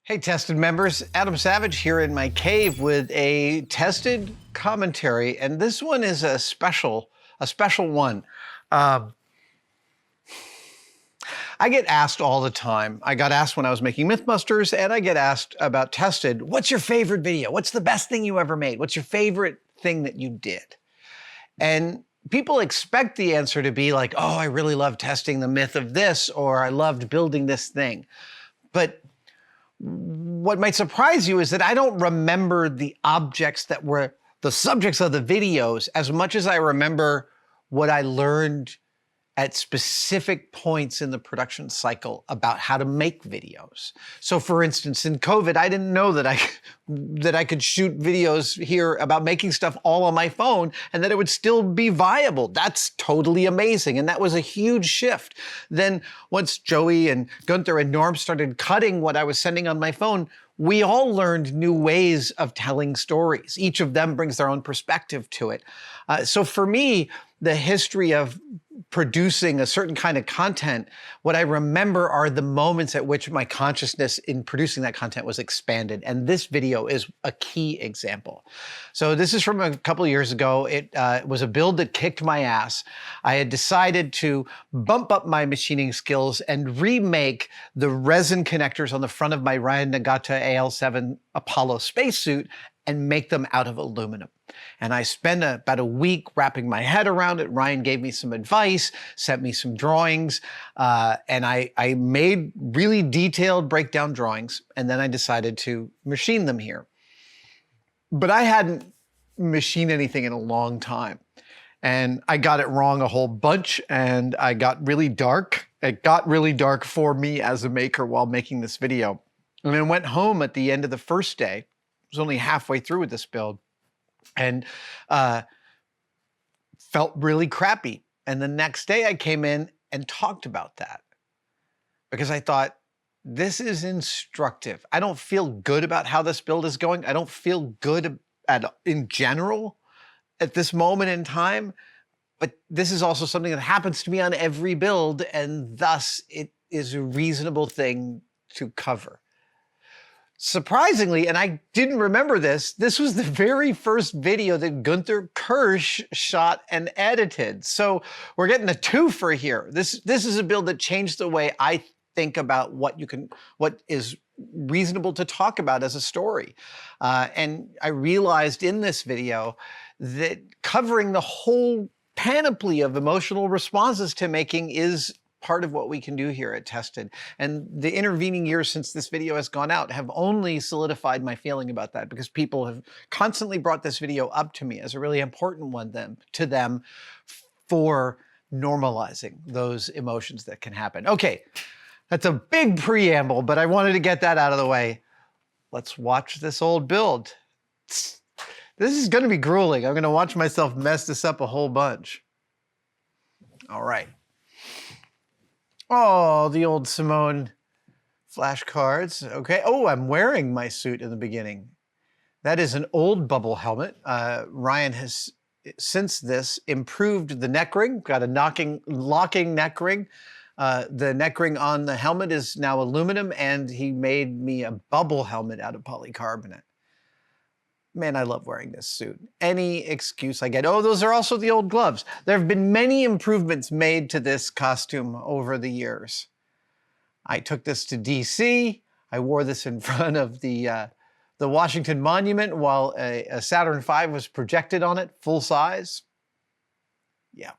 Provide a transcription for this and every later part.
Hey, Tested members, Adam Savage here in my cave with a tested commentary, and this one is a special one. I get asked all the time. I got asked when I was making Mythbusters, and I get asked about Tested. What's your favorite video? What's the best thing you ever made? What's your favorite thing that you did? And people expect the answer to be like, oh, I really love testing the myth of this, or I loved building this thing. But what might surprise you is that I don't remember the objects that were the subjects of the videos as much as I remember what I learned at specific points in the production cycle about how to make videos. So for instance, in COVID, I didn't know that I could shoot videos here about making stuff all on my phone and that it would still be viable. That's totally amazing. And that was a huge shift. Then once Joey and Gunther and Norm started cutting what I was sending on my phone, we all learned new ways of telling stories. Each of them brings their own perspective to it. So for me, the history of producing a certain kind of content, what I remember are the moments at which my consciousness in producing that content was expanded. And this video is a key example. So this is from a couple of years ago. It was a build that kicked my ass. I had decided to bump up my machining skills and remake the resin connectors on the front of my Ryan Nagata AL7 Apollo spacesuit and make them out of aluminum. And I spent about a week wrapping my head around it. Ryan gave me some advice, sent me some drawings, and I made really detailed breakdown drawings, and then I decided to machine them here. But I hadn't machined anything in a long time, and I got it wrong a whole bunch, and I got really dark. It got really dark for me as a maker while making this video. And I went home at the end of the first day. I was only halfway through with this build, and felt really crappy. And the next day I came in and talked about that because I thought, this is instructive. I don't feel good about how this build is going. I don't feel good in general at this moment in time, but this is also something that happens to me on every build, and thus it is a reasonable thing to cover. Surprisingly, and I didn't remember this was the very first video that Gunther Kirsch shot and edited. So we're getting a twofer here. This is a build that changed the way I think about what is reasonable to talk about as a story. And I realized in this video that covering the whole panoply of emotional responses to making is part of what we can do here at Tested. And the intervening years since this video has gone out have only solidified my feeling about that, because people have constantly brought this video up to me as a really important one to them for normalizing those emotions that can happen. Okay, that's a big preamble, but I wanted to get that out of the way. Let's watch this old build. This is gonna be grueling. I'm gonna watch myself mess this up a whole bunch. All right. Oh, the old Simone flashcards. Okay. Oh, I'm wearing my suit in the beginning. That is an old bubble helmet. Ryan has, since this, improved the neck ring, got a locking neck ring. The neck ring on the helmet is now aluminum, and he made me a bubble helmet out of polycarbonate. Man, I love wearing this suit. Any excuse I get. Oh, those are also the old gloves. There have been many improvements made to this costume over the years. I took this to DC. I wore this in front of the Washington Monument while a Saturn V was projected on it, full size. Yeah.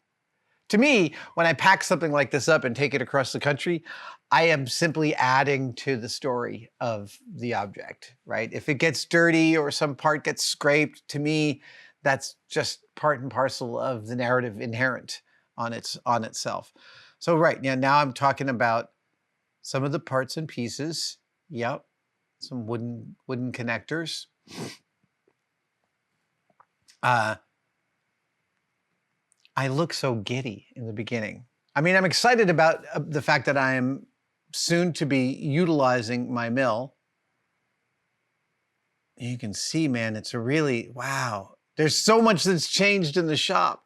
To me, when I pack something like this up and take it across the country, I am simply adding to the story of the object, right? If it gets dirty or some part gets scraped, to me, that's just part and parcel of the narrative inherent on itself. So right, yeah, now I'm talking about some of the parts and pieces. Yep, some wooden connectors. I look so giddy in the beginning. I mean, I'm excited about the fact that I am soon to be utilizing my mill. You can see, man, it's a really, wow. There's so much that's changed in the shop.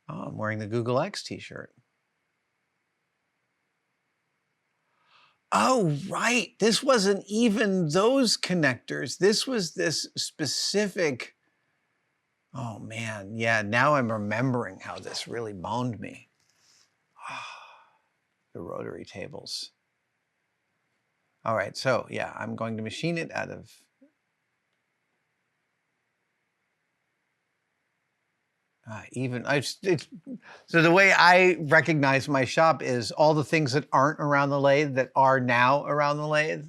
Oh, I'm wearing the Google X t-shirt. Oh, right. This wasn't even those connectors. This was this specific. Oh, man. Yeah, now I'm remembering how this really boned me. The rotary tables. All right, so yeah, I'm going to machine it out of so the way I recognize my shop is all the things that aren't around the lathe that are now around the lathe.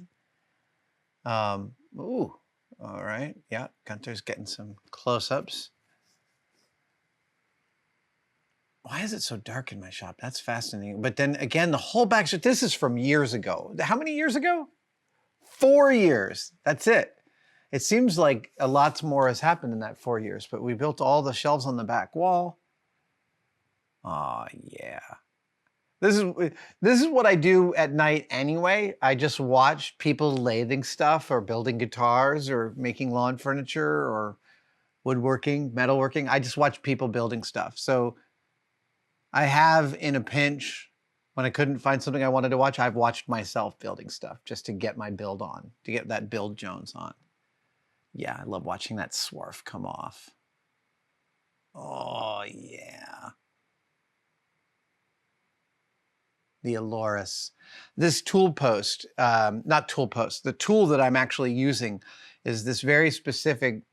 Ooh, all right, yeah, Gunter's getting some close-ups. Why is it so dark in my shop? That's fascinating. But then again, the whole back, this is from years ago. How many years ago? 4 years. That's it. It seems like a lot more has happened in that 4 years, but we built all the shelves on the back wall. Oh, yeah. This is what I do at night anyway. I just watch people lathing stuff or building guitars or making lawn furniture or woodworking, metalworking. I just watch people building stuff. So I have, in a pinch, when I couldn't find something I wanted to watch, I've watched myself building stuff just to get my build on, to get that Build Jones on. Yeah, I love watching that swarf come off. Oh, yeah. The Aloris. This tool post, not tool post, the tool that I'm actually using is this very specific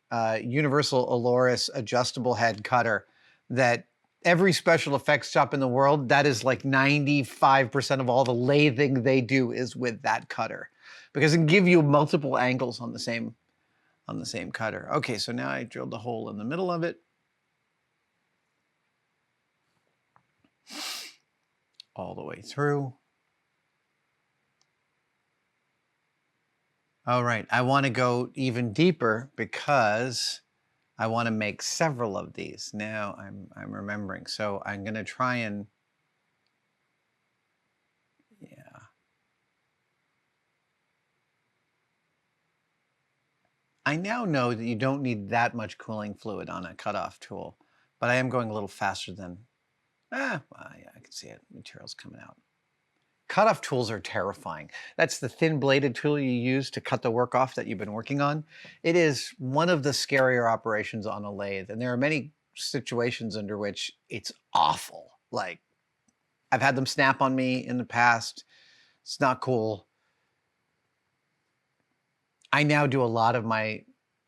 universal Aloris adjustable head cutter that every special effects shop in the world, that is like 95% of all the lathing they do is with that cutter because it can give you multiple angles on the same cutter. Okay, so now I drilled a hole in the middle of it. All the way through. All right, I want to go even deeper because I want to make several of these. Now I'm remembering. So I'm going to try and, yeah. I now know that you don't need that much cooling fluid on a cutoff tool, but I am going a little faster than, well, yeah, I can see it. Material's coming out. Cutoff tools are terrifying. That's the thin bladed tool you use to cut the work off that you've been working on. It is one of the scarier operations on a lathe. And there are many situations under which it's awful. Like I've had them snap on me in the past. It's not cool. I now do a lot of my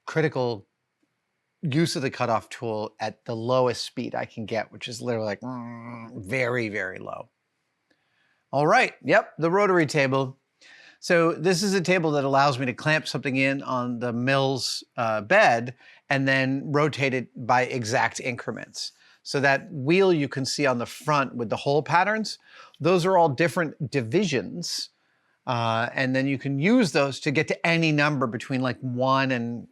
critical use of the cutoff tool at the lowest speed I can get, which is literally like very, very low. All right, yep, the rotary table. So this is a table that allows me to clamp something in on the mill's bed and then rotate it by exact increments. So that wheel you can see on the front with the hole patterns, those are all different divisions. And then you can use those to get to any number between like 1 and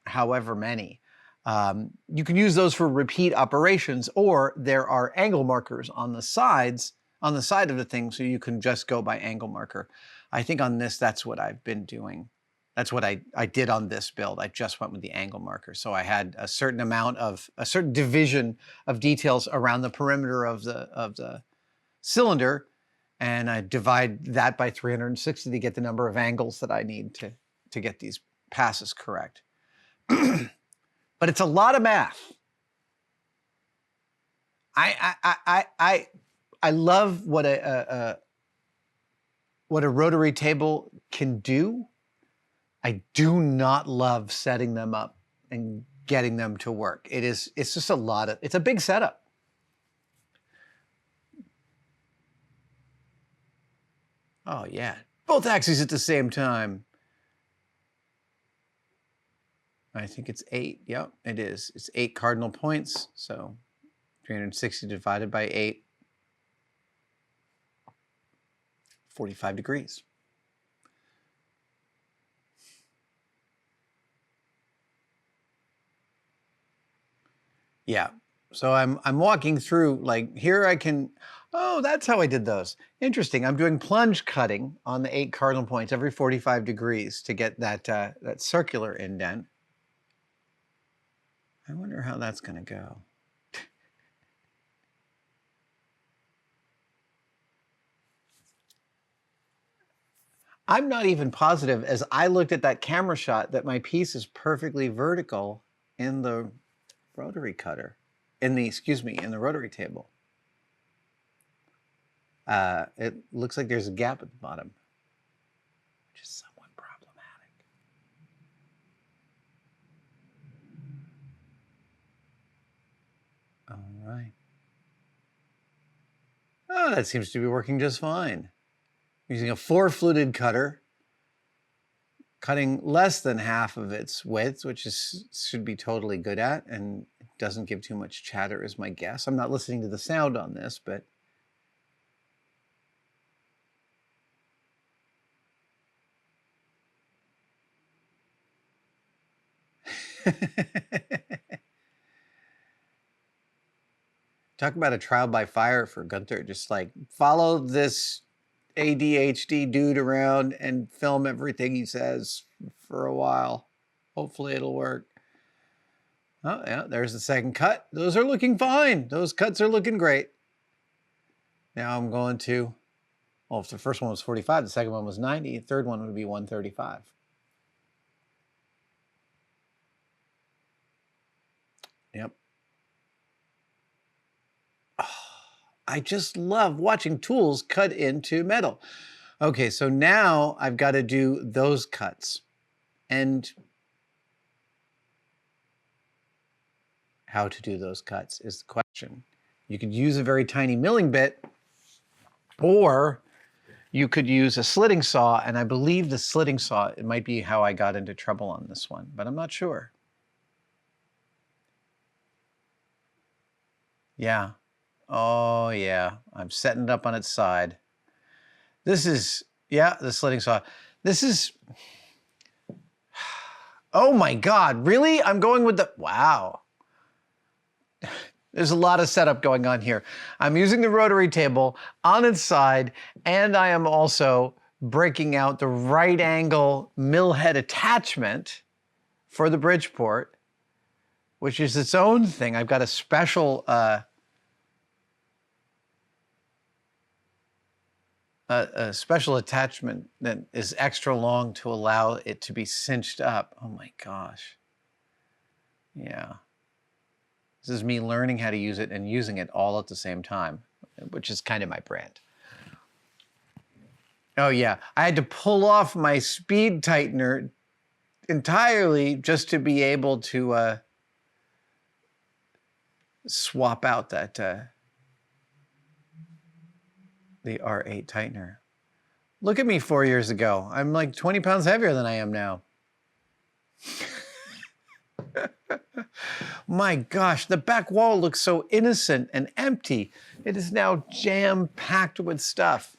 however many. You can use those for repeat operations, or there are angle markers on the sides, on the side of the thing, so you can just go by angle marker. I think on this, that's what I've been doing. That's what I did on this build. I just went with the angle marker. So I had a certain amount of, a certain division of details around the perimeter of the cylinder, and I divide that by 360 to get the number of angles that I need to get these passes correct. But it's a lot of math. I love what a rotary table can do. I do not love setting them up and getting them to work. It's just a lot of, it's a big setup. Oh yeah, both axes at the same time. I think it's 8, yep, it is. It's 8 cardinal points, so 360 divided by 8, 45 degrees. Yeah, so I'm walking through, like here I can, oh, that's how I did those. Interesting, I'm doing plunge cutting on the 8 cardinal points every 45 degrees to get that, that circular indent. I wonder how that's gonna go. I'm not even positive, as I looked at that camera shot, that my piece is perfectly vertical in the rotary cutter, in the rotary table. It looks like there's a gap at the bottom, which is somewhat problematic. All right. Oh, that seems to be working just fine. Using a 4-fluted cutter, cutting less than half of its width, which should be totally good at, and it doesn't give too much chatter is my guess. I'm not listening to the sound on this, but talk about a trial by fire for Gunther. Just like follow this ADHD dude around and film everything he says for a while. Hopefully it'll work. Oh yeah, there's the second cut. Those are looking fine. Those cuts are looking great. Now I'm going to, well, if the first one was 45, the second one was 90, the third one would be 135. Yep. Oh, I just love watching tools cut into metal. Okay, so now I've got to do those cuts. And how to do those cuts is the question. You could use a very tiny milling bit, or you could use a slitting saw, and I believe the slitting saw, it might be how I got into trouble on this one, but I'm not sure. Yeah. Oh, yeah. I'm setting it up on its side. This is, yeah, the slitting saw. This is, oh my God, really? I'm going with the, wow. There's a lot of setup going on here. I'm using the rotary table on its side, and I am also breaking out the right angle mill head attachment for the Bridgeport, which is its own thing. I've got a special special attachment that is extra long to allow it to be cinched up. Oh my gosh. Yeah. This is me learning how to use it and using it all at the same time, which is kind of my brand. Oh yeah, I had to pull off my speed tightener entirely just to be able to swap out that the R8 tightener. Look at me 4 years ago. I'm like 20 pounds heavier than I am now. My gosh, the back wall looks so innocent and empty. It is now jam-packed with stuff.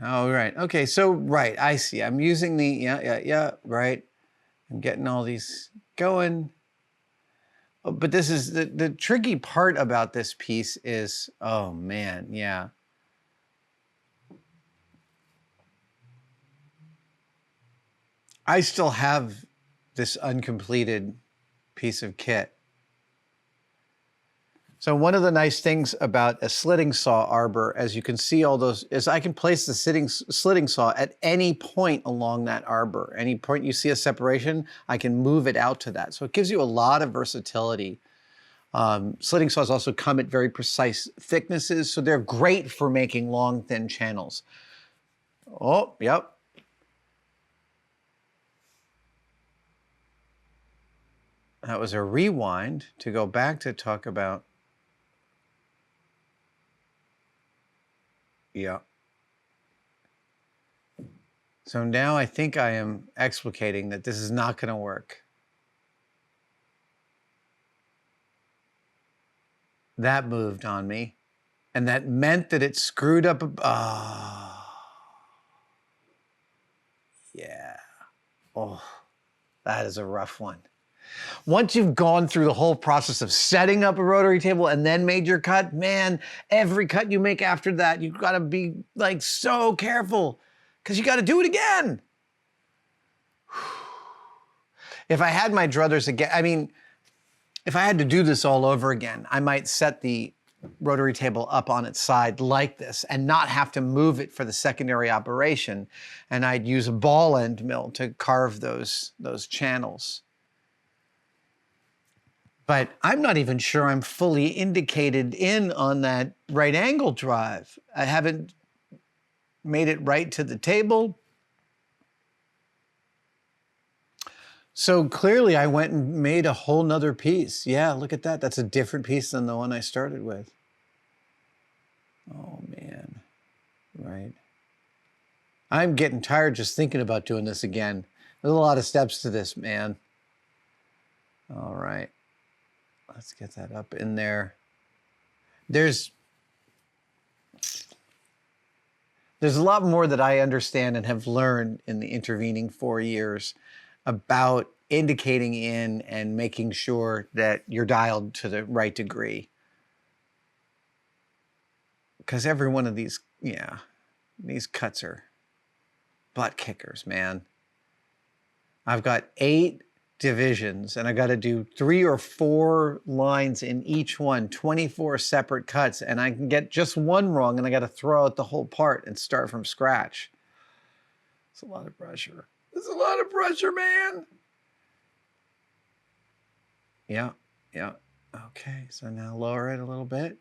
All right, okay, so right, I see. I'm using the, yeah, right. I'm getting all these going. Oh, but this is, the tricky part about this piece is, oh man, yeah. I still have this uncompleted piece of kit. So one of the nice things about a slitting saw arbor, as you can see all those, is I can place the slitting saw at any point along that arbor. Any point you see a separation, I can move it out to that. So it gives you a lot of versatility. Slitting saws also come at very precise thicknesses, so they're great for making long, thin channels. Oh, yep. That was a rewind to go back to talk about, yeah. So now I think I am explicating that this is not going to work. That moved on me, and that meant that it screwed up. Yeah. Oh, that is a rough one. Once you've gone through the whole process of setting up a rotary table and then made your cut, man, every cut you make after that, you've got to be like so careful because you got to do it again. If I had my druthers again, I mean, if I had to do this all over again, I might set the rotary table up on its side like this and not have to move it for the secondary operation. And I'd use a ball end mill to carve those channels. But I'm not even sure I'm fully indicated in on that right angle drive. I haven't made it right to the table. So clearly I went and made a whole nother piece. Yeah, look at that. That's a different piece than the one I started with. Oh man, right. I'm getting tired just thinking about doing this again. There's a lot of steps to this, man. All right, let's get that up in there. There's a lot more that I understand and have learned in the intervening 4 years about indicating in and making sure that you're dialed to the right degree. Because every one of these, yeah, these cuts are butt kickers, man. I've got 8 divisions and I got to do 3 or 4 lines in each one, 24 separate cuts, and I can get just one wrong and I got to throw out the whole part and start from scratch. It's a lot of pressure. It's a lot of pressure, man. Yeah, yeah. Okay, so now lower it a little bit.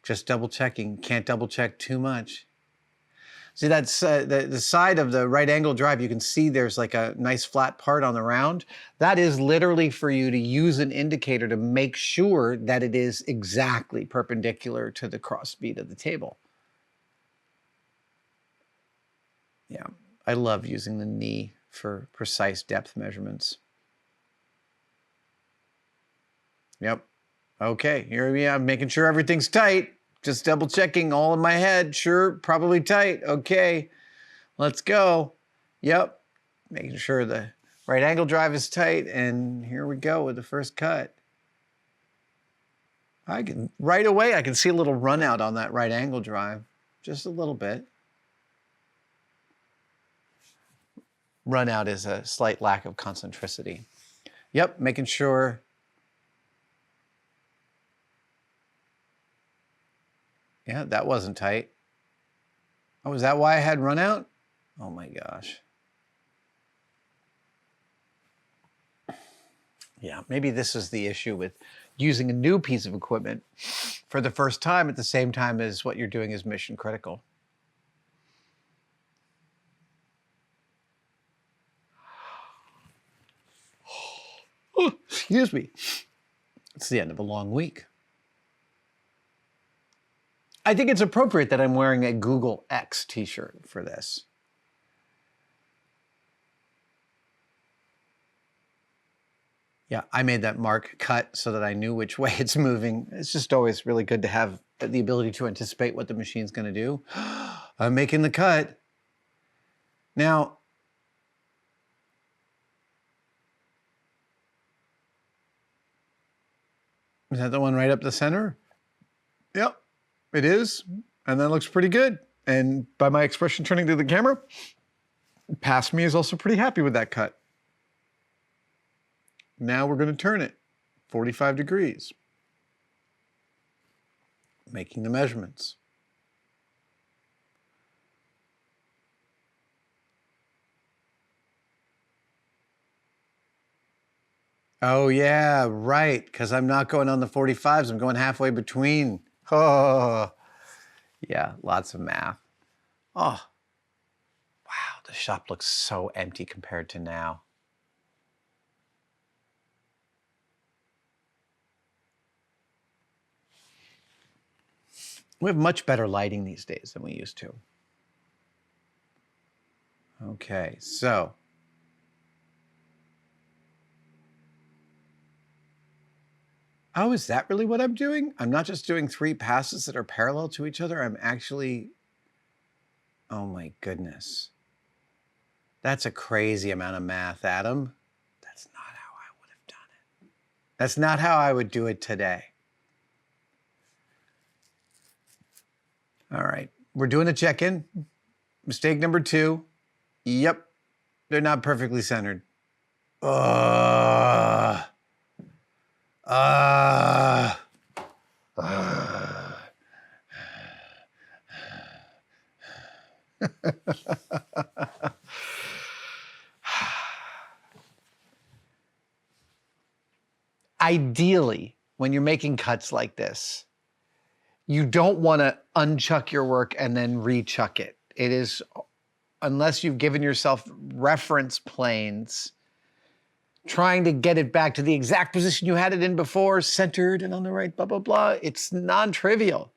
Just double checking. Can't double check too much. See, that's the side of the right angle drive. You can see there's like a nice flat part on the round. That is literally for you to use an indicator to make sure that it is exactly perpendicular to the cross bead of the table. Yeah, I love using the knee for precise depth measurements. Yep. Okay, here we are, making sure everything's tight. Just double checking all in my head. Sure, probably tight. Okay, let's go. Yep, making sure the right angle drive is tight, and here we go with the first cut. Right away, I can see a little run out on that right angle drive, just a little bit. Run out is a slight lack of concentricity. Yep, making sure. Yeah, that wasn't tight. Oh, is that why I had run out? Oh my gosh. Yeah, maybe this is the issue with using a new piece of equipment for the first time at the same time as what you're doing is mission critical. Oh, excuse me. It's the end of a long week. I think it's appropriate that I'm wearing a Google X t-shirt for this. Yeah, I made that mark cut so that I knew which way it's moving. It's just always really good to have the ability to anticipate what the machine's going to do. I'm making the cut. Now, is that the one right up the center? Yep, it is. And that looks pretty good. And by my expression turning to the camera, past me is also pretty happy with that cut. Now we're going to turn it 45 degrees, making the measurements. Oh yeah, right, because I'm not going on the 45s, I'm going halfway between. Oh, yeah, lots of math. Oh, wow, the shop looks so empty compared to now. We have much better lighting these days than we used to. Okay, so. Oh, is that really what I'm doing? I'm not just doing 3 passes that are parallel to each other. I'm actually, oh my goodness. That's a crazy amount of math, Adam. That's not how I would have done it. That's not how I would do it today. All right, we're doing a check-in. Mistake number 2. Yep, they're not perfectly centered. Uh, uh, uh. Ideally, when you're making cuts like this, you don't want to unchuck your work and then rechuck it. It is, unless you've given yourself reference planes, trying to get it back to the exact position you had it in before, centered and on the right, blah, blah, blah. It's non-trivial.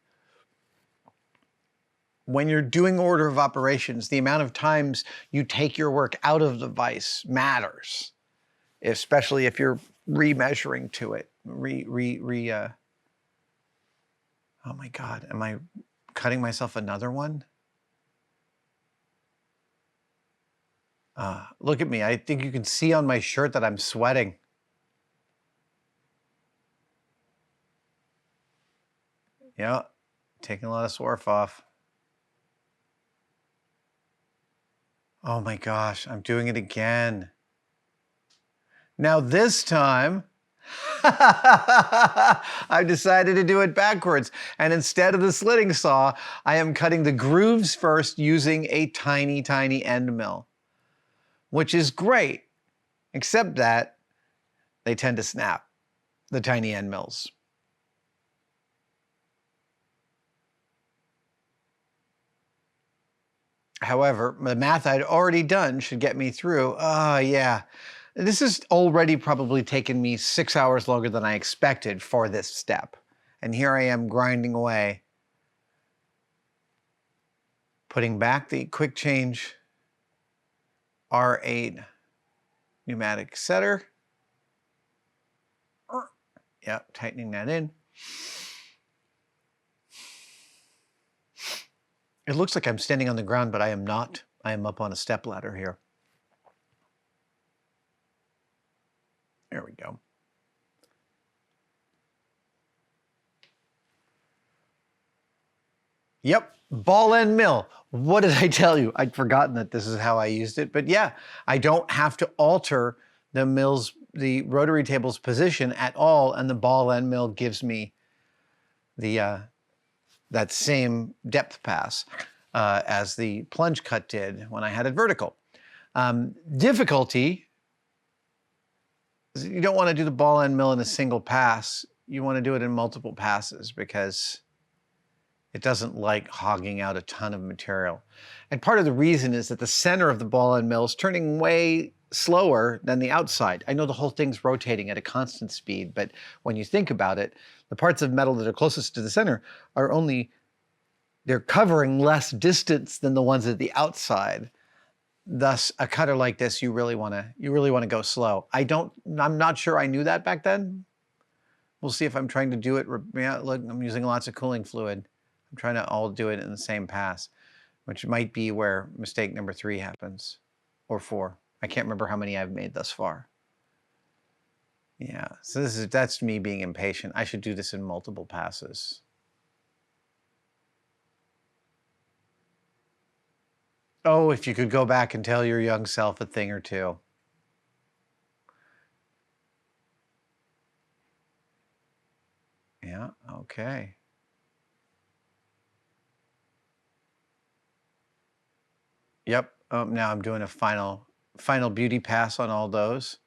When you're doing order of operations, the amount of times you take your work out of the vise matters, especially if you're remeasuring to it. Oh my God, am I cutting myself another one? Look at me. I think you can see on my shirt that I'm sweating. Yeah, taking a lot of swarf off. Oh my gosh, I'm doing it again. Now this time, I've decided to do it backwards. And instead of the slitting saw, I am cutting the grooves first using a tiny, tiny end mill, which is great, except that they tend to snap, the tiny end mills. However, the math I'd already done should get me through. Oh, yeah. This has already probably taken me 6 hours longer than I expected for this step. And here I am grinding away, putting back the quick change R8 pneumatic setter. Yep, tightening that in. It looks like I'm standing on the ground, but I am not. I am up on a step ladder here. There we go. Yep, ball end mill. What did I tell you? I'd forgotten that this is how I used it, but yeah, I don't have to alter the rotary table's position at all, and the ball end mill gives me the that same depth pass as the plunge cut did when I had it vertical. Difficulty, you don't want to do the ball end mill in a single pass. You want to do it in multiple passes because it doesn't like hogging out a ton of material. And part of the reason is that the center of the ball end mill is turning way slower than the outside. I know the whole thing's rotating at a constant speed, but when you think about it, the parts of metal that are closest to the center are they're covering less distance than the ones at the outside. Thus, a cutter like this, you really want to go slow. I'm not sure I knew that back then. We'll see if I'm trying to do it. Yeah, look, I'm using lots of cooling fluid. I'm trying to all do it in the same pass, which might be where mistake number 3 happens, or 4. I can't remember how many I've made thus far. Yeah, so that's me being impatient. I should do this in multiple passes. Oh, if you could go back and tell your young self a thing or two. Yeah, okay. Yep, now I'm doing a final beauty pass on all those.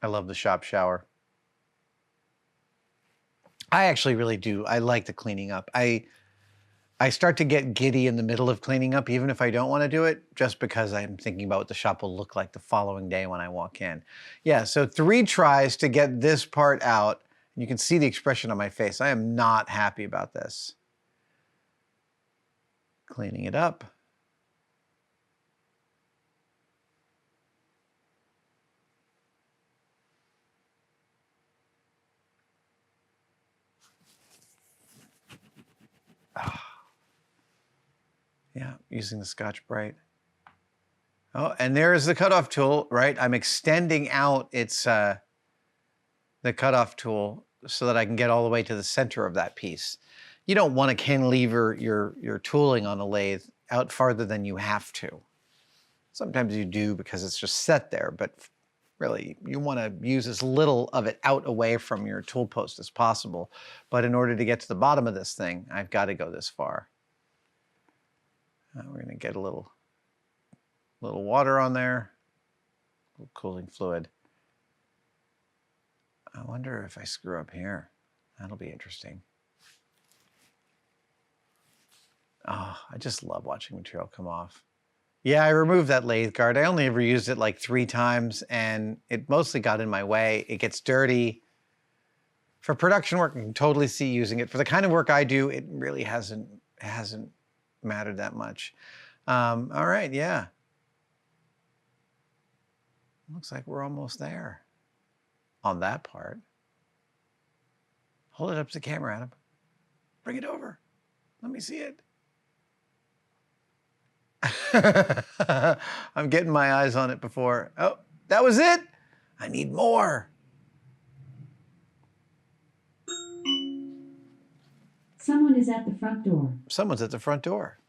I love the shop shower. I actually really do. I like the cleaning up. I start to get giddy in the middle of cleaning up, even if I don't want to do it, just because I'm thinking about what the shop will look like the following day when I walk in. Yeah, so 3 tries to get this part out. You can see the expression on my face. I am not happy about this. Cleaning it up. Yeah, using the Scotch-Brite. Oh, and there is the cutoff tool, right? I'm extending out its the cutoff tool so that I can get all the way to the center of that piece. You don't want to cantilever your tooling on a lathe out farther than you have to. Sometimes you do because it's just set there, but really you want to use as little of it out away from your tool post as possible. But in order to get to the bottom of this thing, I've got to go this far. We're going to get a little water on there, a little cooling fluid. I wonder if I screw up here. That'll be interesting. Oh, I just love watching material come off. Yeah, I removed that lathe guard. I only ever used it like 3 times, and it mostly got in my way. It gets dirty. For production work, I can totally see using it. For the kind of work I do, it really hasn't mattered that much. All right, yeah. Looks like we're almost there on that part. Hold it up to the camera, Adam. Bring it over. Let me see it. I'm getting my eyes on it before. Oh, that was it? I need more. Someone is at the front door. Someone's at the front door.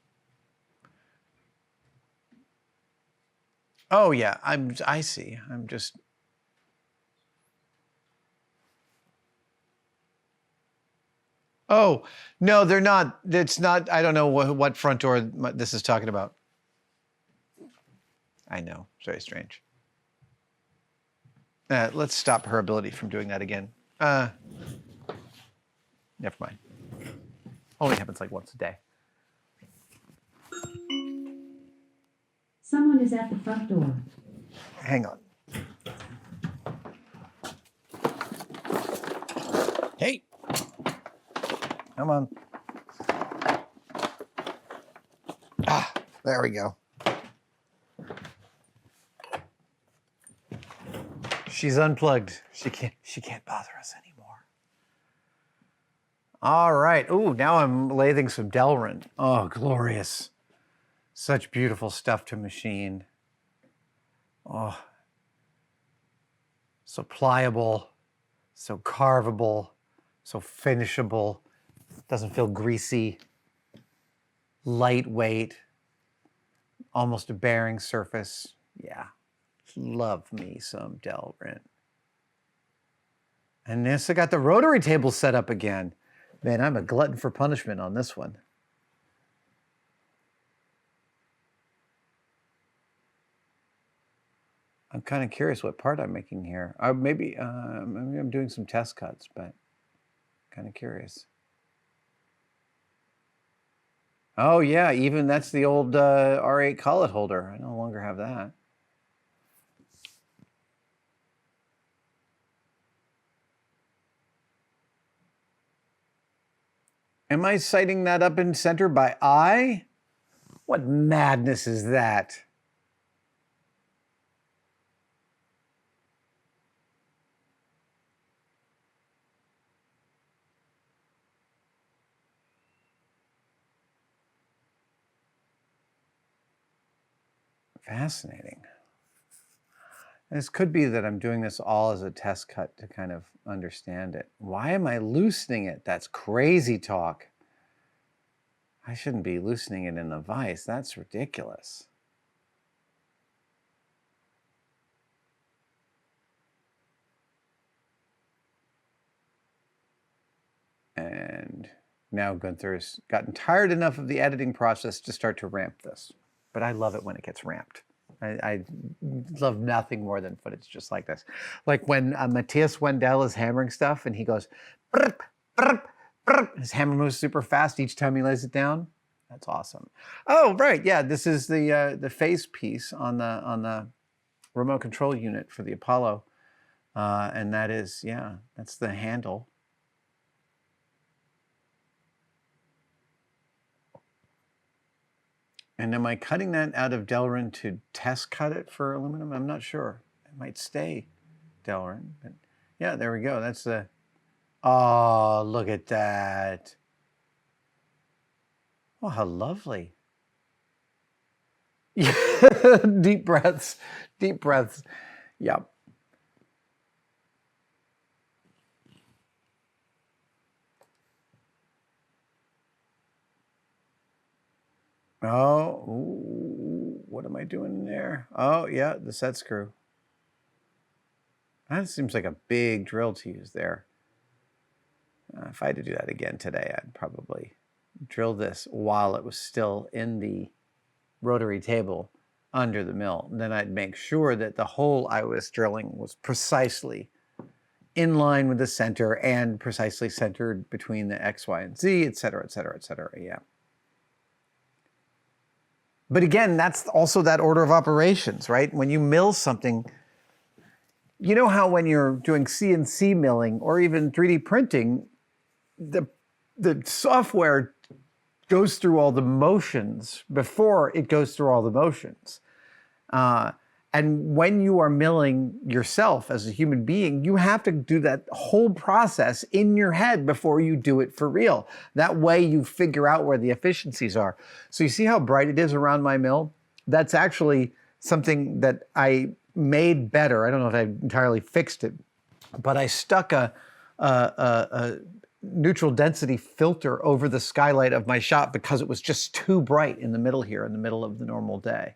Oh yeah, I see. I'm just. Oh, no, they're not. It's not. I don't know what front door this is talking about. I know. It's very strange. Let's stop her ability from doing that again. Never mind. Only happens like once a day. Someone is at the front door. Hang on. Hey. Come on. Ah, there we go. She's unplugged. She can't bother us anymore. All right. Ooh, now I'm lathing some Delrin. Oh, glorious. Such beautiful stuff to machine. Oh. So pliable, so carvable, so finishable. Doesn't feel greasy. Lightweight. Almost a bearing surface. Yeah. Love me some Delrin. And this, I got the rotary table set up again. Man, I'm a glutton for punishment on this one. I'm kind of curious what part I'm making here. Maybe I'm doing some test cuts, but kind of curious. Oh yeah, even that's the old R8 collet holder. I no longer have that. Am I sighting that up in center by eye? What madness is that? Fascinating. This could be that I'm doing this all as a test cut to kind of understand it. Why am I loosening it? That's crazy talk. I shouldn't be loosening it in the vise. That's ridiculous. And now Gunther's gotten tired enough of the editing process to start to ramp this. But I love it when it gets ramped. I love nothing more than footage just like this. Like when Matthias Wendell is hammering stuff and he goes, brr, brr, brr. His hammer moves super fast each time he lays it down. That's awesome. Oh, right. Yeah, this is the face piece on the remote control unit for the Apollo. And that is, yeah, that's the handle. And am I cutting that out of Delrin to test cut it for aluminum? I'm not sure. It might stay Delrin. But yeah, there we go. That's the... Oh, look at that. Oh, how lovely. Deep breaths. Deep breaths. Yep. Oh, ooh, what am I doing there? Oh, yeah, the set screw. That seems like a big drill to use there. If I had to do that again today, I'd probably drill this while it was still in the rotary table under the mill. And then I'd make sure that the hole I was drilling was precisely in line with the center and precisely centered between the X, Y, and Z, et cetera, et cetera, et cetera. Yeah. But again, that's also that order of operations, right? When you mill something, you know how when you're doing CNC milling or even 3D printing, the software goes through all the motions before it goes through all the motions. And when you are milling yourself as a human being, you have to do that whole process in your head before you do it for real. That way you figure out where the efficiencies are. So you see how bright it is around my mill? That's actually something that I made better. I don't know if I entirely fixed it, but I stuck a neutral density filter over the skylight of my shop because it was just too bright in the middle here, in the middle of the normal day.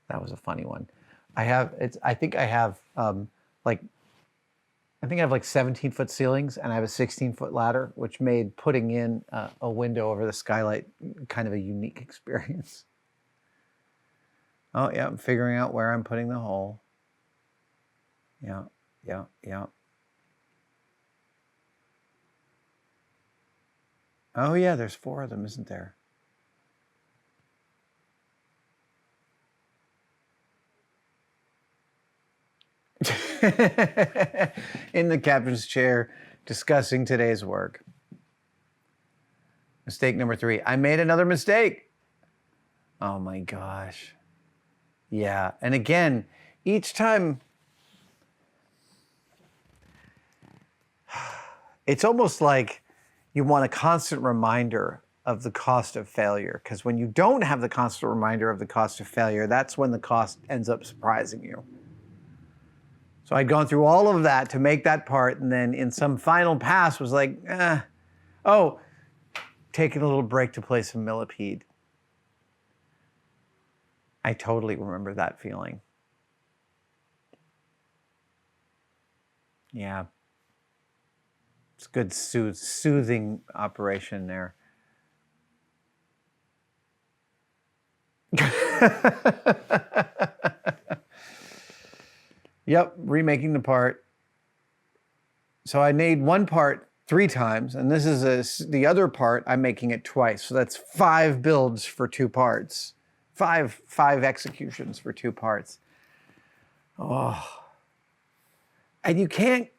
That was a funny one. I think I have like 17-foot ceilings, and I have a 16-foot ladder, which made putting in a window over the skylight kind of a unique experience. Oh yeah, I'm figuring out where I'm putting the hole. Yeah, yeah, yeah. Oh yeah, there's 4 of them, isn't there? In the captain's chair, discussing today's work. Mistake number 3. I made another mistake. Oh my gosh. Yeah, and again, each time, it's almost like you want a constant reminder of the cost of failure, because when you don't have the constant reminder of the cost of failure, that's when the cost ends up surprising you. So I'd gone through all of that to make that part, and then in some final pass was like, oh, taking a little break to play some millipede. I totally remember that feeling. Yeah. It's a good soothing operation there. Yep, remaking the part. So I made one part 3 times, and this is the other part, I'm making it twice. So that's 5 builds for 2 parts. 5 executions for 2 parts. Oh. And you can't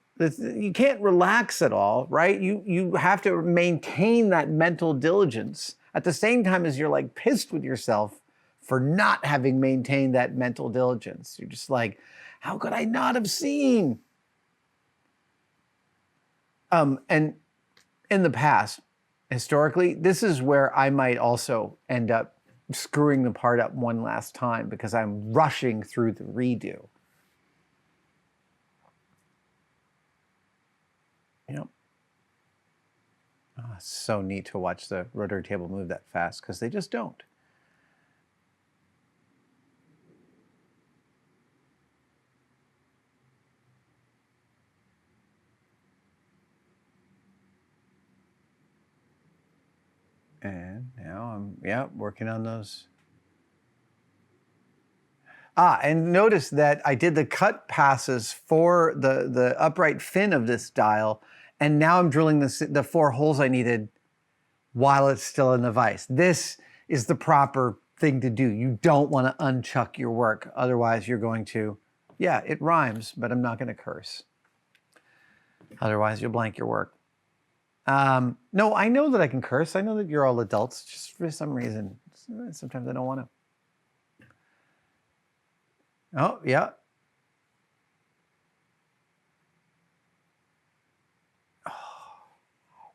relax at all, right? You have to maintain that mental diligence at the same time as you're like pissed with yourself for not having maintained that mental diligence. You're just like, how could I not have seen? And in the past, historically, this is where I might also end up screwing the part up one last time because I'm rushing through the redo. Yep. Oh, it's so neat to watch the rotary table move that fast because they just don't. And now I'm, working on those. And notice that I did the cut passes for the upright fin of this dial, and now I'm drilling the 4 holes I needed while it's still in the vise. This is the proper thing to do. You don't want to unchuck your work. Otherwise, you're going to, yeah, it rhymes, but I'm not going to curse. Otherwise, you'll blank your work. No, I know that I can curse. I know that you're all adults. Just for some reason, sometimes I don't want to. Oh, yeah.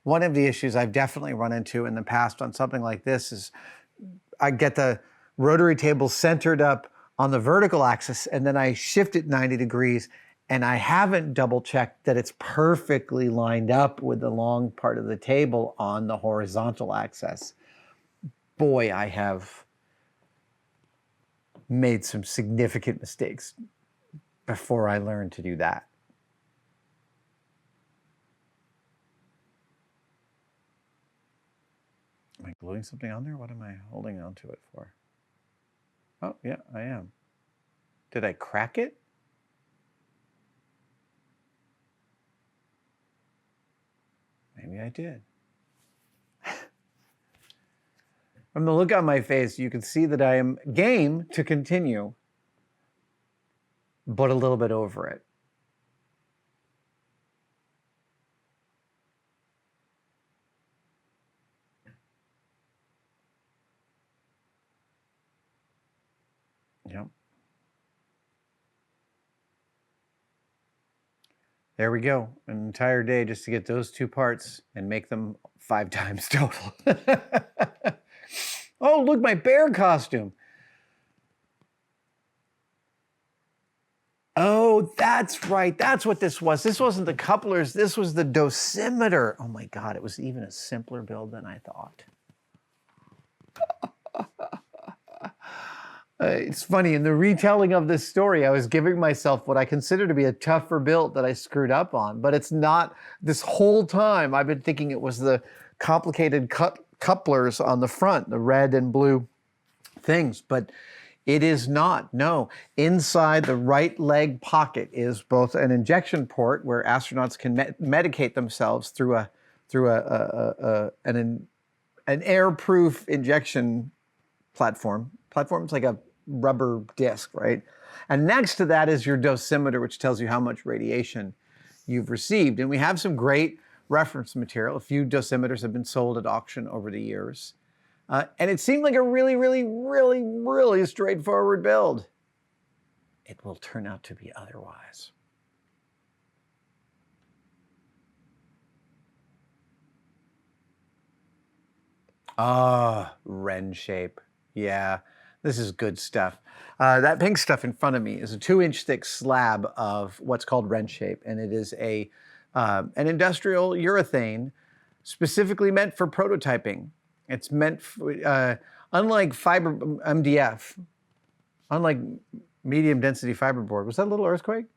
One of the issues I've definitely run into in the past on something like this is I get the rotary table centered up on the vertical axis, and then I shift it 90 degrees, and I haven't double checked that it's perfectly lined up with the long part of the table on the horizontal axis. boy, I have made some significant mistakes before I learned to do that. Am I gluing something on there? What am I holding on to it for? Oh, yeah, I am. Did I crack it? Maybe I did. From the look on my face, you can see that I am game to continue, but a little bit over it. Yep. There we go. An entire day just to get those two parts and make them 5 times total. Oh, look, my bear costume. Oh, that's right. That's what this was. This wasn't the couplers. This was the dosimeter. Oh my God, it was even a simpler build than I thought. It's funny, in the retelling of this story, I was giving myself what I consider to be a tougher build that I screwed up on, but it's not. This whole time, I've been thinking it was the complicated couplers on the front, the red and blue things, but it is not. No, inside the right leg pocket is both an injection port where astronauts can medicate themselves through an airproof injection platform. Platform's like a rubber disc, right? And next to that is your dosimeter, which tells you how much radiation you've received. And we have some great reference material. A few dosimeters have been sold at auction over the years. And it seemed like a really, really, really, really straightforward build. It will turn out to be otherwise. Ah, Wren shape. Yeah, this is good stuff. That pink stuff in front of me is a 2-inch thick slab of what's called Wren shape, and it is an industrial urethane specifically meant for prototyping. It's meant for, unlike fiber MDF, unlike medium density fiberboard. Was that a little earthquake?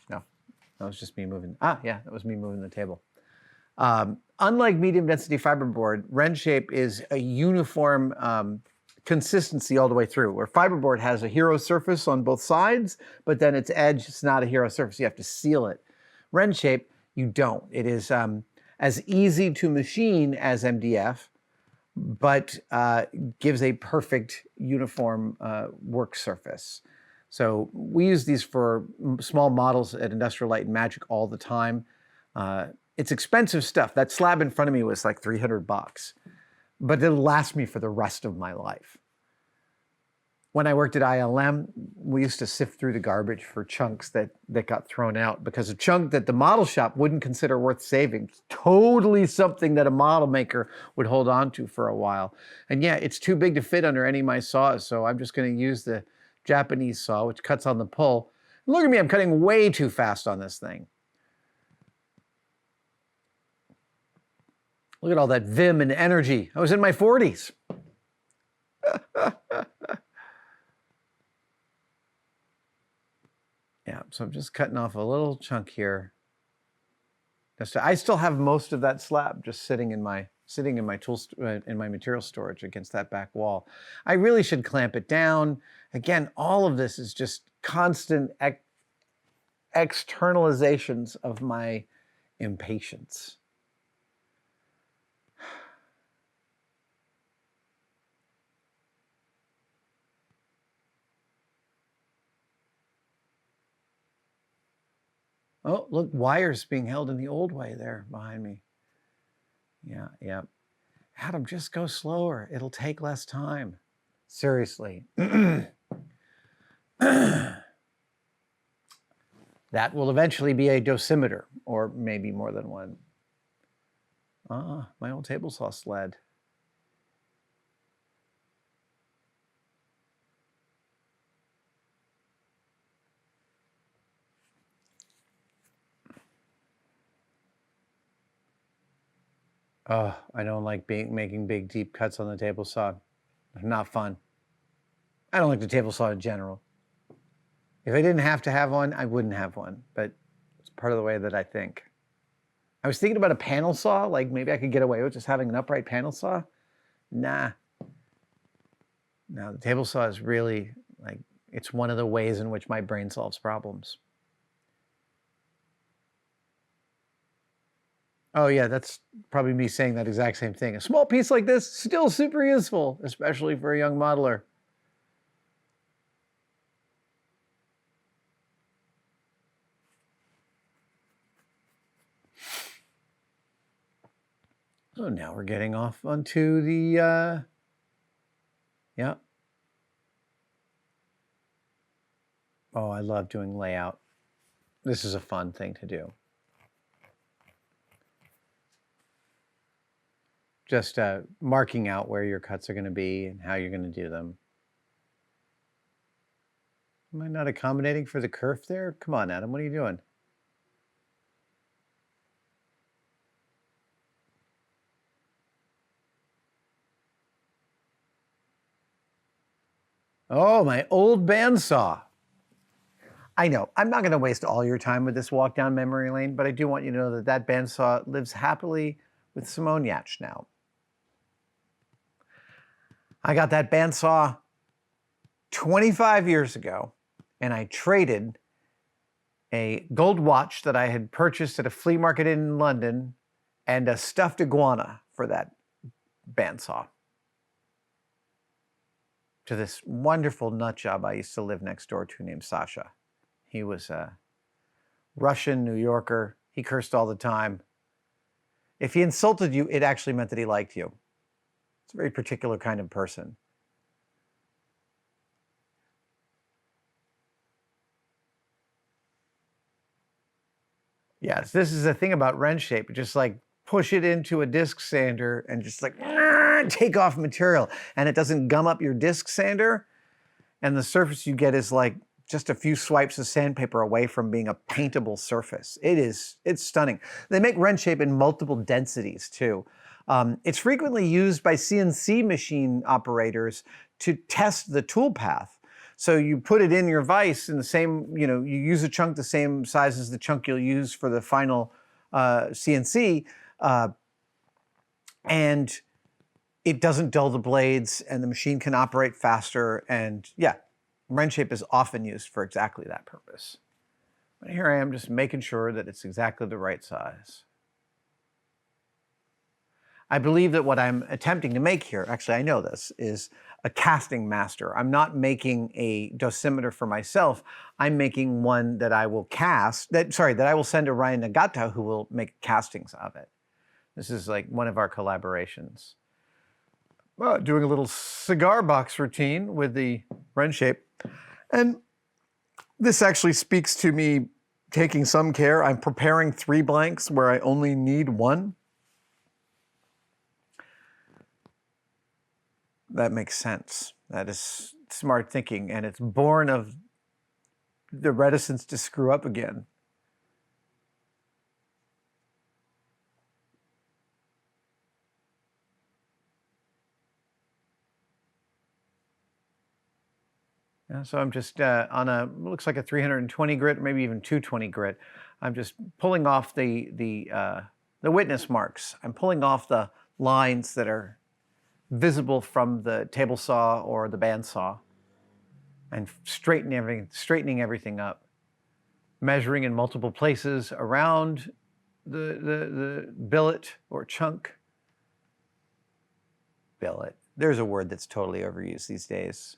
No, that was just me moving. Ah, yeah, that was me moving the table. Unlike medium density fiberboard, Wren shape is a uniform consistency all the way through, where fiberboard has a hero surface on both sides, but then its edge is not a hero surface. You have to seal it. Wren shape, you don't. It is as easy to machine as MDF, but gives a perfect uniform work surface. So we use these for small models at Industrial Light and Magic all the time. It's expensive stuff. That slab in front of me was like $300, but it'll last me for the rest of my life. When I worked at ILM, we used to sift through the garbage for chunks that got thrown out because a chunk that the model shop wouldn't consider worth saving, totally something that a model maker would hold on to for a while. And yeah, it's too big to fit under any of my saws, so I'm just going to use the Japanese saw, which cuts on the pull. Look at me, I'm cutting way too fast on this thing. Look at all that vim and energy. I was in my 40s. Yeah, so I'm just cutting off a little chunk here. I still have most of that slab just sitting in my material storage against that back wall. I really should clamp it down. Again, all of this is just constant externalizations of my impatience. Oh, look, wires being held in the old way there behind me. Yeah, yeah. Adam, just go slower. It'll take less time. Seriously. That will eventually be a dosimeter, or maybe more than one. My old table saw sled. Oh, I don't like making big, deep cuts on the table saw. Not fun. I don't like the table saw in general. If I didn't have to have one, I wouldn't have one, but it's part of the way that I think. I was thinking about a panel saw, like maybe I could get away with just having an upright panel saw. Nah. No, the table saw is really, like, it's one of the ways in which my brain solves problems. Oh yeah, that's probably me saying that exact same thing. A small piece like this, still super useful, especially for a young modeler. So now we're getting off onto the, yeah. Oh, I love doing layout. This is a fun thing to do. Just marking out where your cuts are going to be and how you're going to do them. Am I not accommodating for the kerf there? Come on, Adam, what are you doing? Oh, my old bandsaw. I know, I'm not going to waste all your time with this walk down memory lane, but I do want you to know that that bandsaw lives happily with Simone Yatch now. I got that bandsaw 25 years ago, and I traded a gold watch that I had purchased at a flea market in London and a stuffed iguana for that bandsaw to this wonderful nut job I used to live next door to named Sasha. He was a Russian New Yorker. He cursed all the time. If he insulted you, it actually meant that he liked you. It's a very particular kind of person. Yes, this is the thing about wrench shape. Just like push it into a disc sander and just like take off material, and it doesn't gum up your disc sander, and the surface you get is like just a few swipes of sandpaper away from being a paintable surface. It's stunning. They make wrench shape in multiple densities too. It's frequently used by CNC machine operators to test the tool path. So you put it in your vise in the same, you use a chunk the same size as the chunk you'll use for the final CNC, and it doesn't dull the blades, and the machine can operate faster. And yeah, wrench shape is often used for exactly that purpose. But here I am just making sure that it's exactly the right size. I believe that what I'm attempting to make here, actually I know this, is a casting master. I'm not making a dosimeter for myself. I'm making one that I will that I will send to Ryan Nagata, who will make castings of it. This is like one of our collaborations. Doing a little cigar box routine with the wrench shape. And this actually speaks to me taking some care. I'm preparing 3 blanks where I only need 1. That makes sense. That is smart thinking, and it's born of the reticence to screw up again. Yeah, so I'm just on looks like a 320 grit, or maybe even 220 grit. I'm just pulling off the witness marks. I'm pulling off the lines that are visible from the table saw or the bandsaw, and straightening everything up, measuring in multiple places around the billet or chunk. Billet. There's a word that's totally overused these days.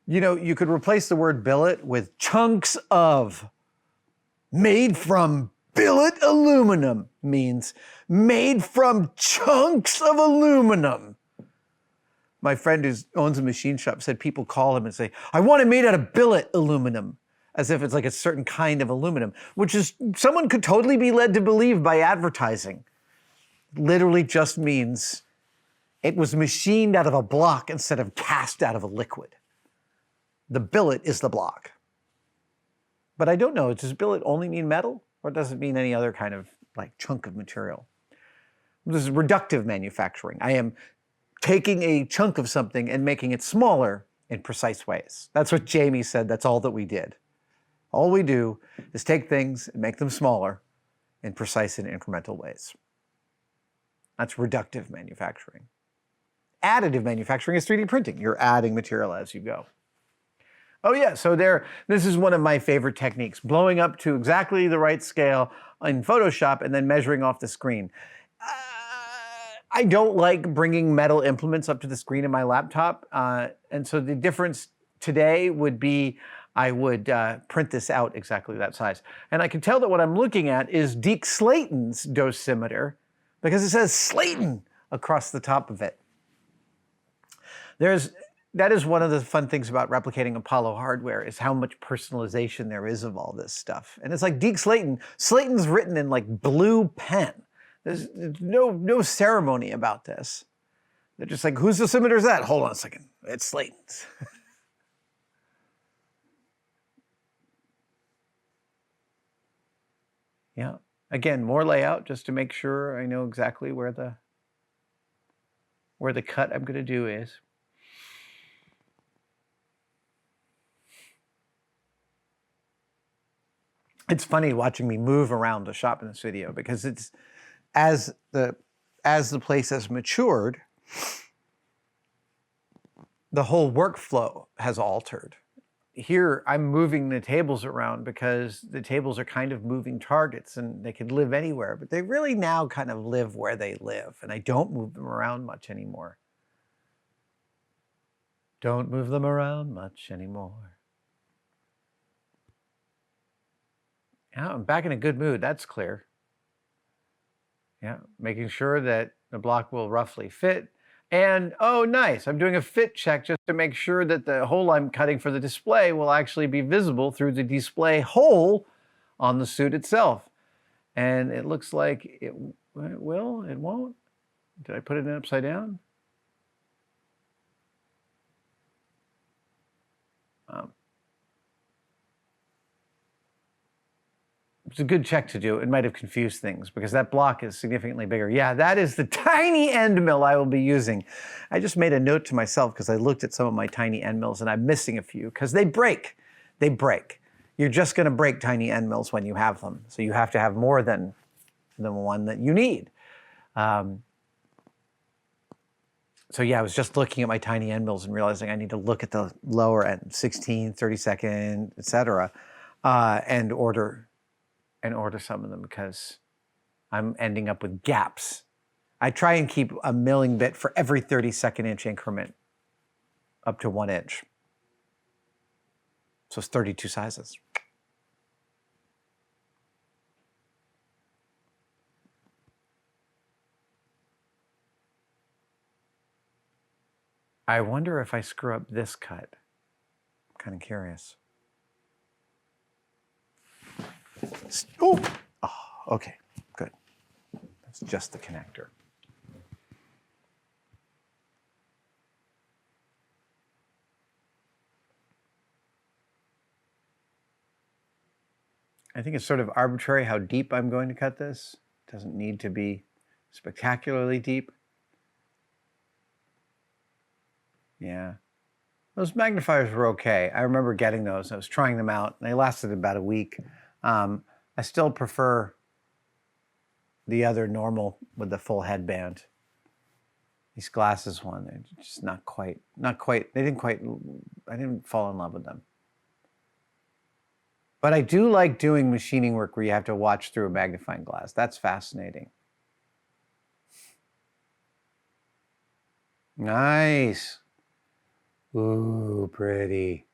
You could replace the word billet with chunks of. Made from billet aluminum means made from chunks of aluminum. My friend who owns a machine shop said people call him and say, I want it made out of billet aluminum, as if it's like a certain kind of aluminum, which is someone could totally be led to believe by advertising. Literally just means it was machined out of a block instead of cast out of a liquid. The billet is the block. But I don't know, does billet only mean metal, or does it mean any other kind of like chunk of material. This is reductive manufacturing. I am taking a chunk of something and making it smaller in precise ways. That's what Jamie said. That's all that we did. All we do is take things and make them smaller in precise and incremental ways. That's reductive manufacturing. Additive manufacturing is 3D printing. You're adding material as you go. Oh yeah, so this is one of my favorite techniques, blowing up to exactly the right scale in Photoshop and then measuring off the screen. I don't like bringing metal implements up to the screen in my laptop, and so the difference today would be I would print this out exactly that size. And I can tell that what I'm looking at is Deke Slayton's dosimeter because it says Slayton across the top of it. That is one of the fun things about replicating Apollo hardware is how much personalization there is of all this stuff. And it's like Deke Slayton. Slayton's written in like blue pen. There's no ceremony about this. They're just like, whose dosimeter is that? Hold on a second. It's Slayton's. Yeah. Again, more layout just to make sure I know exactly where the cut I'm going to do is. It's funny watching me move around the shop in this video because it's as the place has matured, the whole workflow has altered. Here, I'm moving the tables around because the tables are kind of moving targets and they could live anywhere, but they really now kind of live where they live, and I don't move them around much anymore. Don't move them around much anymore. Yeah, I'm back in a good mood, that's clear. Yeah, making sure that the block will roughly fit. And, oh, nice, I'm doing a fit check just to make sure that the hole I'm cutting for the display will actually be visible through the display hole on the suit itself. And it looks like it will, it won't. Did I put it in upside down? It's a good check to do. It might have confused things because that block is significantly bigger. Yeah, that is the tiny end mill I will be using. I just made a note to myself because I looked at some of my tiny end mills and I'm missing a few because they break. They break. You're just going to break tiny end mills when you have them. So you have to have more than the one that you need. So yeah, I was just looking at my tiny end mills and realizing I need to look at the lower end, 16, 32nd, etc., and order some of them because I'm ending up with gaps. I try and keep a milling bit for every 32nd inch increment up to 1 inch. So it's 32 sizes. I wonder if I screw up this cut. I'm kind of curious. Oh, okay, good. That's just the connector. I think it's sort of arbitrary how deep I'm going to cut this. It doesn't need to be spectacularly deep. Yeah. Those magnifiers were okay. I remember getting those. I was trying them out. They lasted about a week. I still prefer the other normal with the full headband. These glasses one, they're just not quite, I didn't fall in love with them. But I do like doing machining work where you have to watch through a magnifying glass. That's fascinating. Nice. Ooh, pretty.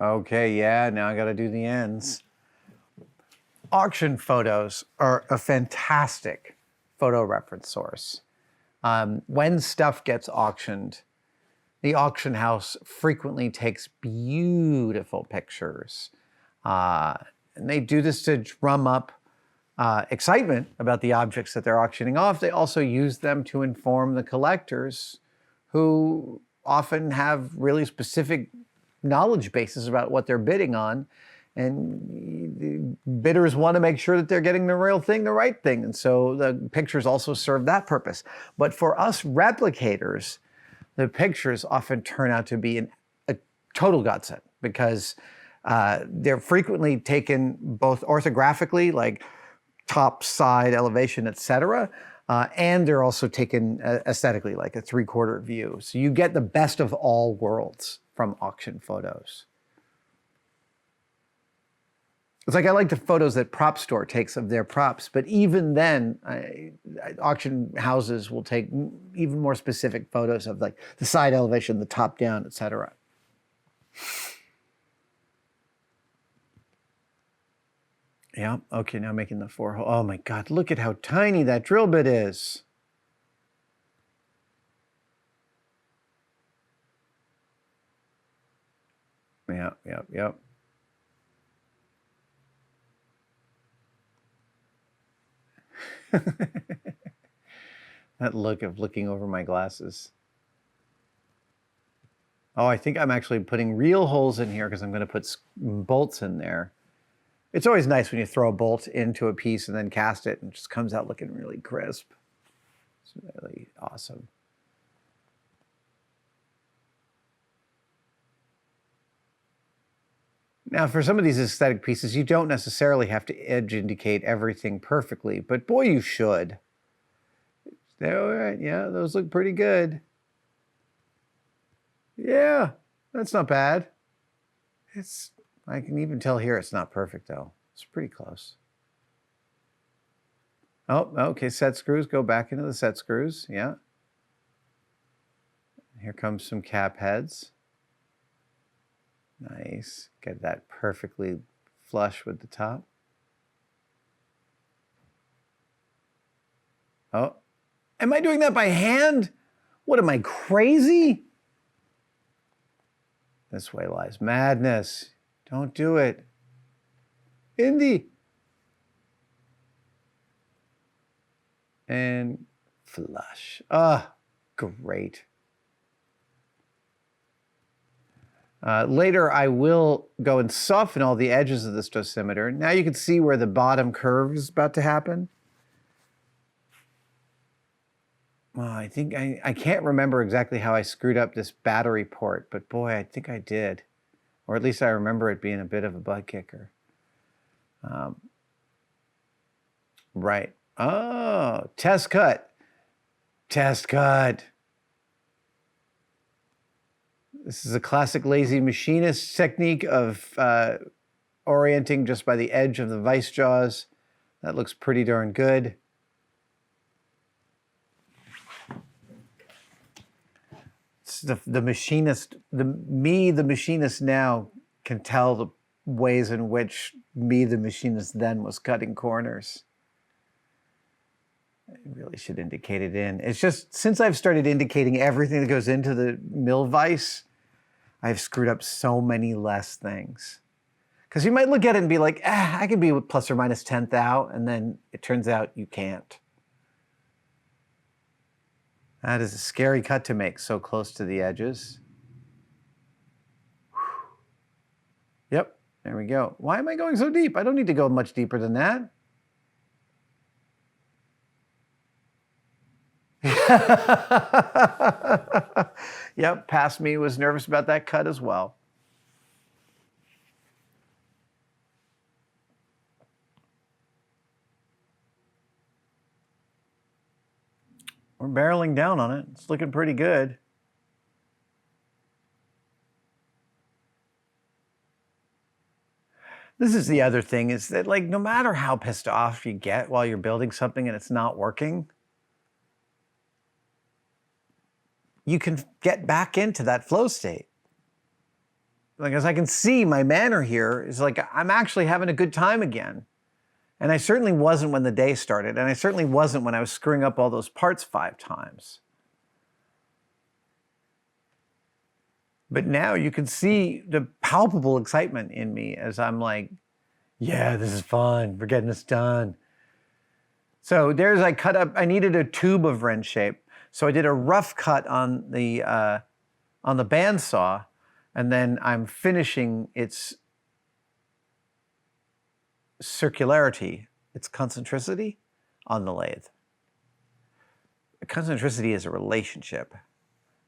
Okay, yeah, now I gotta do the ends. Auction photos are a fantastic photo reference source. When stuff gets auctioned, the auction house frequently takes beautiful pictures. And they do this to drum up excitement about the objects that they're auctioning off, they also use them to inform the collectors, who often have really specific knowledge bases about what they're bidding on. And the bidders want to make sure that they're getting the real thing, the right thing. And so the pictures also serve that purpose. But for us replicators, the pictures often turn out to be a total godsend, because they're frequently taken both orthographically, like top, side, elevation, etc., and they're also taken aesthetically, like a 3/4 view. So you get the best of all worlds from auction photos. It's like I like the photos that Prop Store takes of their props, but even then, auction houses will take even more specific photos of like the side elevation, the top down, etc. Yeah, okay, now making the 4-hole. Oh my God, look at how tiny that drill bit is. Yep. That look of looking over my glasses. Oh, I think I'm actually putting real holes in here because I'm going to put bolts in there. It's always nice when you throw a bolt into a piece and then cast it and it just comes out looking really crisp. It's really awesome. Now, for some of these aesthetic pieces, you don't necessarily have to edge indicate everything perfectly, but boy, you should. All right, yeah, those look pretty good. Yeah, that's not bad. I can even tell here it's not perfect though. It's pretty close. Oh, okay, set screws, go back into the set screws, yeah. Here comes some cap heads. Nice, get that perfectly flush with the top. Oh, am I doing that by hand? What, am I crazy? This way lies madness. Don't do it. Indy. And flush. Ah, great. Later, I will go and soften all the edges of this dosimeter. Now you can see where the bottom curve is about to happen. Well, I think I can't remember exactly how I screwed up this battery port, but boy, I think I did. Or at least I remember it being a bit of a butt kicker. Right. Oh, test cut. Test cut. This is a classic lazy machinist technique of orienting just by the edge of the vice jaws. That looks pretty darn good. It's the machinist, the machinist now can tell the ways in which me, the machinist then, was cutting corners. I really should indicate it in. It's just, since I've started indicating everything that goes into the mill vise, I've screwed up so many less things. Because you might look at it and be like, I can be plus or minus 10th out, and then it turns out you can't. That is a scary cut to make so close to the edges. Yep, there we go. Why am I going so deep? I don't need to go much deeper than that. Yep, past me was nervous about that cut as well. We're barreling down on it. It's looking pretty good. This is the other thing, is that, like, no matter how pissed off you get while you're building something and it's not working, you can get back into that flow state. Like, as I can see, my manner here is like, I'm actually having a good time again. And I certainly wasn't when the day started, and I certainly wasn't when I was screwing up all those parts 5 times. But now you can see the palpable excitement in me as I'm like, yeah, this is fun. We're getting this done. So there's, I cut up, I needed a tube of wrench shape. So I did a rough cut on the bandsaw, and then I'm finishing its circularity, its concentricity on the lathe. Concentricity is a relationship.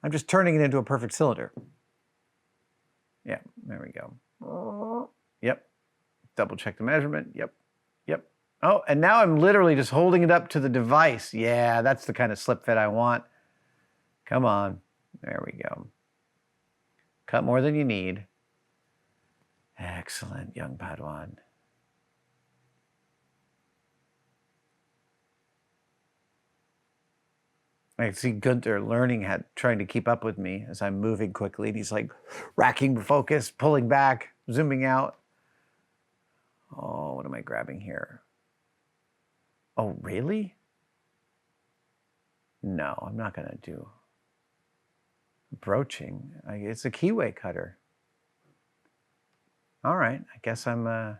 I'm just turning it into a perfect cylinder. Yeah, there we go. Yep. Double check the measurement. Yep. Yep. Oh, and now I'm literally just holding it up to the device. Yeah, that's the kind of slip fit I want. Come on. There we go. Cut more than you need. Excellent, young Padawan. I see Gunther learning trying to keep up with me as I'm moving quickly. And he's like racking focus, pulling back, zooming out. Oh, what am I grabbing here? Oh, really? No, I'm not going to do broaching. It's a keyway cutter. All right, I guess I'm...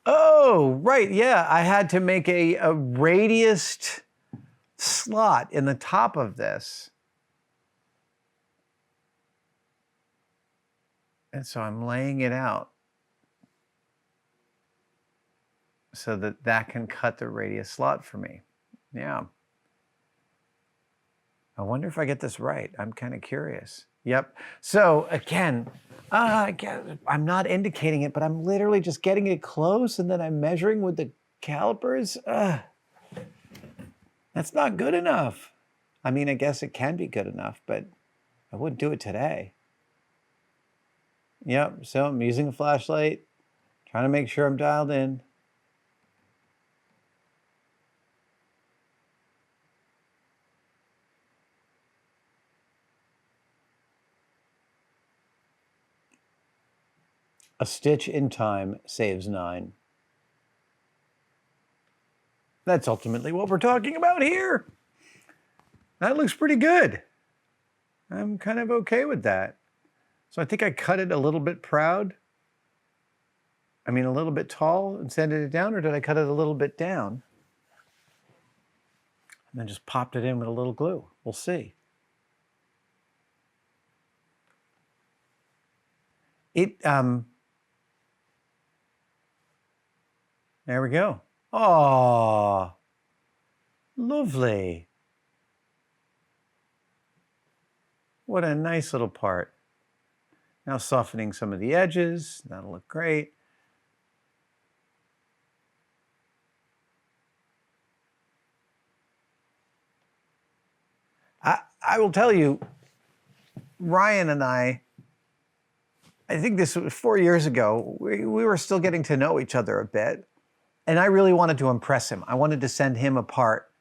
Oh, right, yeah. I had to make a radiused slot in the top of this. And so I'm laying it out so that that can cut the radius slot for me. Yeah. I wonder if I get this right. I'm kind of curious. Yep. So again, I'm not indicating it, but I'm literally just getting it close and then I'm measuring with the calipers. That's not good enough. I mean, I guess it can be good enough, but I wouldn't do it today. Yep, so I'm using a flashlight, trying to make sure I'm dialed in. A stitch in time saves 9. That's ultimately what we're talking about here. That looks pretty good. I'm kind of okay with that. So I think I cut it a little bit proud. I mean, a little bit tall and sanded it down, or did I cut it a little bit down? And then just popped it in with a little glue. We'll see. There we go. Oh, lovely. What a nice little part. Now softening some of the edges. That'll look great. I will tell you, Ryan and I think this was 4 years ago, we were still getting to know each other a bit. And I really wanted to impress him. I wanted to send him a part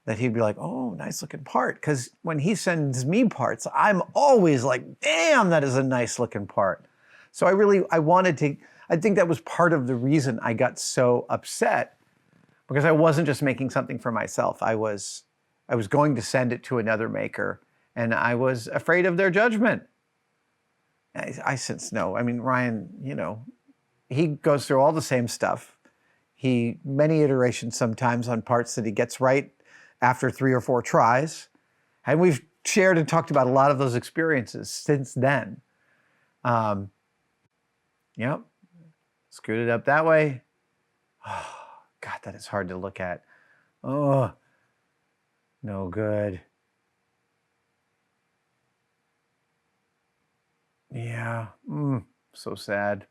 that he'd be like, oh, nice looking part. Because when he sends me parts, I'm always like, damn, that is a nice looking part. So I wanted to, I think that was part of the reason I got so upset, because I wasn't just making something for myself. I was going to send it to another maker, and I was afraid of their judgment. I since know, I mean, Ryan, you know, he goes through all the same stuff. Many iterations sometimes on parts that he gets right after 3 or 4 tries. And we've shared and talked about a lot of those experiences since then. Yep, screwed it up that way. Oh, God, that is hard to look at. Oh, no good. Yeah, so sad.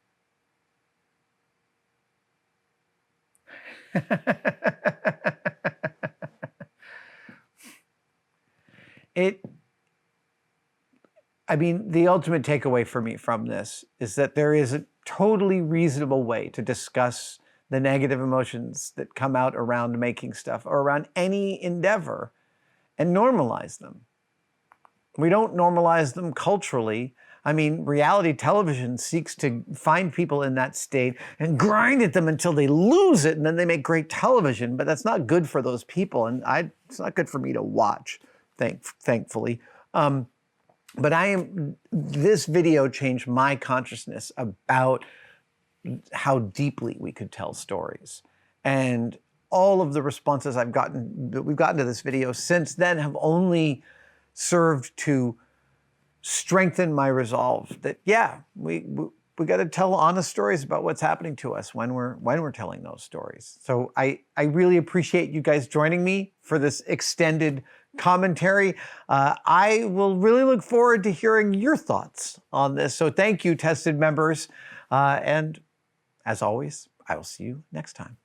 I mean, the ultimate takeaway for me from this is that there is a totally reasonable way to discuss the negative emotions that come out around making stuff or around any endeavor and normalize them. We don't normalize them culturally. I mean, reality television seeks to find people in that state and grind at them until they lose it, and then they make great television, but that's not good for those people, and it's not good for me to watch, thankfully. But this video changed my consciousness about how deeply we could tell stories. And all of the responses we've gotten to this video since then have only served to strengthen my resolve that, yeah, we got to tell honest stories about what's happening to us when we're telling those stories. So I really appreciate you guys joining me for this extended commentary. I will really look forward to hearing your thoughts on this. So thank you, tested members. And as always, I will see you next time.